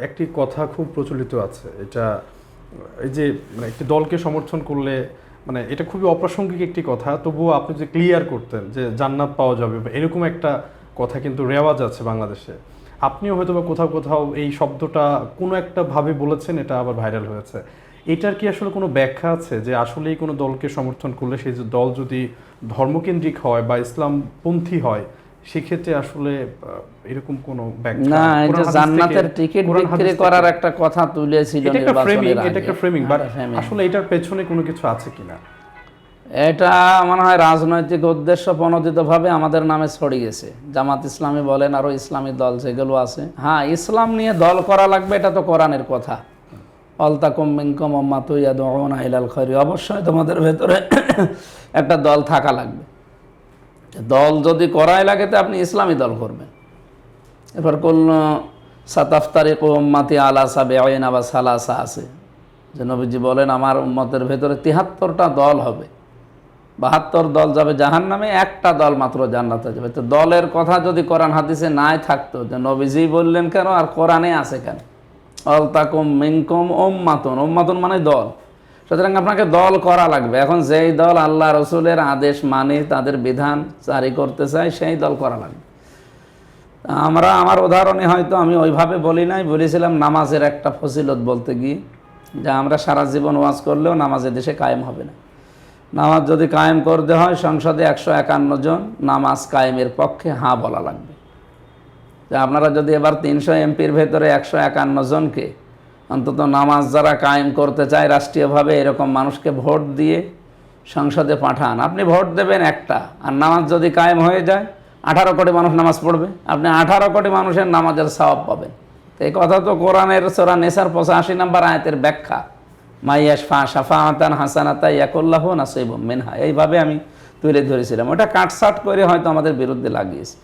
একটি কথা খুব প্রচলিত আছে, এটা এই যে মানে একটি দলকে সমর্থন করলে মানে এটা খুবই অপ্রাসঙ্গিক একটি কথা, তবুও আপনি যে ক্লিয়ার করতেন যে জান্নাত পাওয়া যাবে বা এরকম একটা কথা কিন্তু রেওয়াজ আছে বাংলাদেশে। আপনিও হয়তো বা কোথাও কোথাও এই শব্দটা কোনো একটা ভাবে বলেছেন, এটা আবার ভাইরাল হয়েছে। এটার কি আসলে কোনো ব্যাখ্যা আছে যে আসলেই কোনো দলকে সমর্থন করলে সেই যে দল যদি ধর্মকেন্দ্রিক হয় বা ইসলামপন্থী হয়, সেক্ষেত্রে আসলে এরকম কোনো ব্যাখ্যা না, এই যে কোরআন হাদিস থেকে জান্নাতের টিকিট কোরআন বিক্রি হাদিস করার থেকে একটা কথা তুলেছিল এটা একটা ফ্রেমিং, নির্বাচনের এটা আগে। একটা ফ্রেমিং, বাট এটা framing। আসলে এটার পেছনে কোনো কিছু আছে কিনা? এটা মনে হয় রাজনৈতিক উদ্দেশ্য প্রণোদিতভাবে আমাদের নামে ছড়িয়েছে। জামাত ইসলামী বলেন, আরও ইসলামী দল যেগুলো আছে, হ্যাঁ ইসলাম নিয়ে দল করা লাগবে, এটা তো কোরআনের কথা। অলতাকুম মিনকুম উম্মাতুন ইয়াদউনা ইলাল খায়র, অবশ্যই তোমাদের ভেতরে একটা দল থাকা লাগবে। দল যদি করাই লাগে তো আপনি ইসলামী দল করবেন। এবার কোন সাতাফতারিকু উম্মাতি আলা সাবঈনা বা সালাসা আছে, যে নবীজি বলেন আমার উম্মতের ভেতরে ৭৩টা দল হবে, ৭২ দল যাবে জাহান্নামে, একটা দল মাত্র জান্নাতে যাবে। তো দলের কথা যদি কোরআন হাদিসে নাই থাকতো, যে নবীজি বললেন কেন আর কোরআনে আছে কেন? অলতাকুম মিনকুম উম্মাতুন, উম্মাতুন মানে দল। সুতরাং আপনাকে দল করা লাগবে। এখন যেই দল আল্লাহ রসুলের আদেশ মানে তাদের বিধান জারি করতে চায়, সেই দল করা লাগবে। আমার উদাহরণে হয়তো আমি ওইভাবে বলি নাই, বলেছিলাম নামাজের একটা ফজিলত বলতে গিয়ে, যে আমরা সারা জীবন ওয়াজ করলেও নামাজের দেশে কায়েম হবে না। নামাজ যদি কায়েম করতে হয়, সংসদে 151 জন নামাজ কায়েমের পক্ষে হাঁ বলা লাগবে। যে আপনারা যদি এবার 300 এমপির ভেতরে 151 জনকে অন্তত নামাজ যারা কায়েম করতে চায় রাষ্ট্রীয়ভাবে, এরকম মানুষকে ভোট দিয়ে সংসদে পাঠান। আপনি ভোট দেবেন একটা, আর নামাজ যদি কায়েম হয়ে যায় 18 কোটি মানুষ নামাজ পড়বে, আপনি 18 কোটি মানুষের নামাজের সওয়াব পাবেন। তো এই কথা তো কোরআনের সূরা নিসার 85 নম্বর আয়াতের ব্যাখ্যা, মাইয়াশফা শাফাআতান হাসানাতা ইয়াকুল্লাহু নাসিবুম মিনহা, এইভাবে আমি তুলে ধরেছিলাম। ওটা কাটসাট করে হয়তো আমাদের বিরুদ্ধে লাগিয়েছে।